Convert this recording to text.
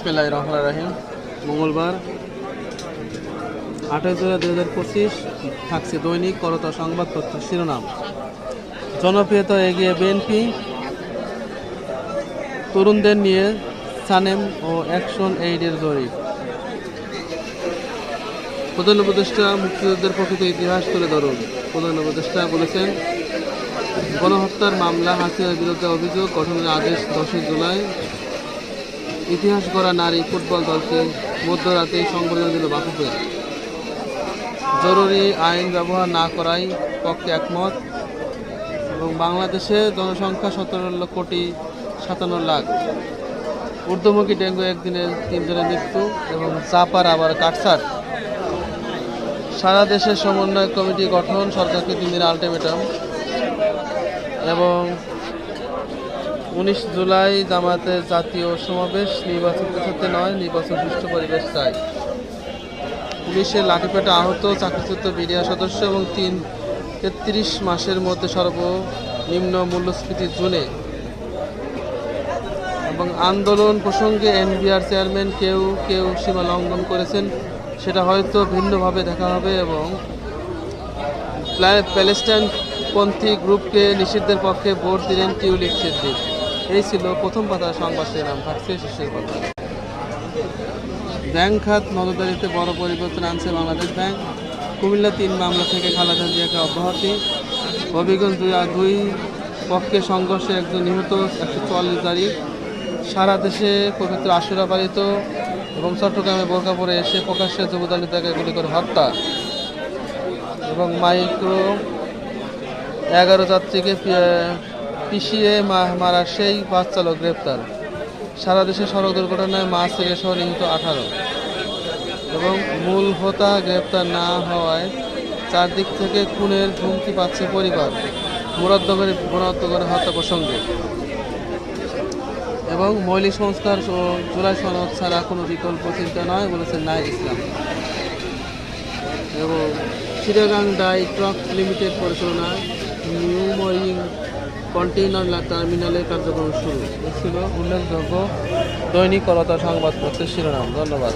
বিসমিল্লাহির রহমানির রহিম। মঙ্গলবার 8 জুলাই 2025 থাকছে দৈনিক করতোয়া সংবাদপত্রের শিরোনাম। জনপ্রিয়তা এগিয়ে বিএনপি, তরুণদের নিয়ে সানেম ও অ্যাকশন এইডের জরিপ। প্রধান উপদেষ্টা মুক্তিযুদ্ধের প্রকৃত ইতিহাস তুলে ধরুন। প্রধান উপদেষ্টা বলেছেন, গণহত্যার মামলা, হাসিনার বিরুদ্ধে অভিযোগ গঠনের আদেশ 10 জুলাই। ইতিহাস গড়া নারী ফুটবল দলকে মধ্যরাতেই সংবর্ধনা দিল বাফুফে। জরুরি আইন ব্যবহার না করাই পক্ষে একমত। এবং বাংলাদেশে জনসংখ্যা 17,57,00,000। ঊর্ধ্বমুখী ডেঙ্গু একদিনে 3 জনের মৃত্যু এবং চাপার আবার কাটছাট। সারা দেশে সমন্বয় কমিটি গঠন, সরকারকে 3 দিনের আলটিমেটাম। এবং 19 জুলাই জামায়াতের জাতীয় সমাবেশ, নির্বাচন পেছাতে নয়, নির্বাচন সুষ্ঠু পরিবেশ চাই। পুলিশের লাঠিপেটা আহত চাকরিচ্যুত বিডিআর সদস্য এবং 33 মাসের মধ্যে সর্বনিম্ন মূল্যস্ফীতি জুনে। এবং আন্দোলন প্রসঙ্গে এনবিআর চেয়ারম্যান কেউ কেউ সীমা লঙ্ঘন করেছেন, সেটা হয়তো ভিন্নভাবে দেখা হবে। এবং প্যালেস্টাইনপন্থী গ্রুপকে নিষিদ্ধের পক্ষে ভোট দিলেন টিউলিপ সিদ্দিক। এই ছিল প্রথম পাতার সংবাদ শিরোনাম। থাকছে শেষের কথা। ব্যাংক খাত নজরদারিতে বড় পরিবর্তন আনছে বাংলাদেশ ব্যাংক। কুমিল্লা 3 মামলা থেকে খালেদা জিয়াকে অব্যাহতি। হবিগঞ্জ 2 পক্ষে সংঘর্ষে 1 জন নিহত, 144 জারি। সারা দেশে পবিত্র আশুরা পালিত। এবং চট্টগ্রামে বোরকা পরে এসে প্রকাশ্যে যুবদলের তাকে গুলি করে হত্যা। এবং মাইক্রো 11 যাত্রীকে পিষিয়ে মারা সেই বাস চালক গ্রেপ্তার। সারা দেশে সড়ক দুর্ঘটনায় মা ছেলে সহ নিহত 18। এবং মূল হোতা গ্রেপ্তার না হওয়ায় চারদিক থেকে খুনের হুমকি পাচ্ছে পরিবার। মুরাদনগরে হত্যা প্রসঙ্গে। এবং মৌলিক সংস্কার ও জুলাই সনদ ছাড়া কোনো বিকল্প চিন্তা নয়, বলেছেন নাহিদ ইসলাম। এবং চিটাগাং ডাই ট্রাক লিমিটেড পরিচালনায় নিউ মরিং কন্টেইনার টার্মিনালের কার্যক্রম শুরু। এ ছিল উল্লেখযোগ্য দৈনিক করতোয়া সংবাদপত্রের শিরোনাম। ধন্যবাদ।